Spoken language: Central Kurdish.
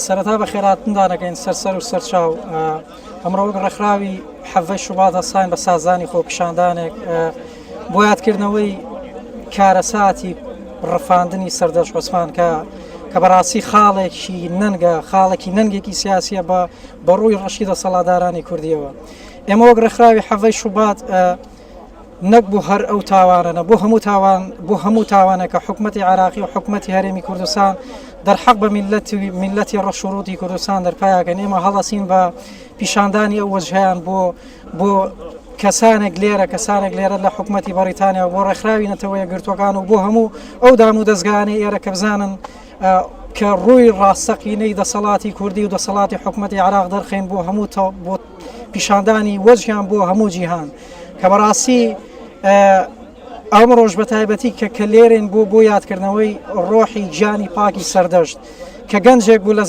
سەرەتا بە خێراتتان دەکەین سەر و سەرچاو ئەمڕۆ وەک ڕێکخراوی حەڤەی شوبات هەستاین بە سازانی خۆپیشاندانێک بۆ یادکردنەوەی کارەساتی ڕفاندنی سەردەش عوسمان کە بەڕاستی خاڵێکی نەنگە خاڵێکی نەنگێکی سیاسیە بە ڕووی ڕەشی دەسەڵاتدارانی کوردیەوە. ئێمە وەک ڕێکخراوی حەڤەی شوبات نەک بوو هەر ئەو تاوانە بۆ هەموو تاوانە کە حکومەتی عراقی و حکومەتی هەرێمی کوردستان دەرحەق بە میلەتی ڕەشوڕوتی کوردستان دەرپایاکەن. ئێمە هەڵەسین بە پیشاندانی ئەو وەجهیان بۆ کەسانێک لێرە لە حکومەتی بەریتانیا و بۆ ڕێکخراوی نەتەوەیە گرتوەکان و بۆ هەموو ئەو دام و دەستگانەی ئێرە کە بزانن کە ڕووی ڕاستەقینەی دەسەڵاتی کوردی و دەسەڵاتی حکومەتی عراق دەرخێن بۆ هەموو بۆ پیشاندانی وەجهیان بۆ هەموو جیهان کە بەڕاستی ئەم ڕۆژ بە تایبەتی کە لێرێن بۆ یادکردنەوەی ڕۆحی گیانی پاکی سەردەشت کە گەنجێک بوو لە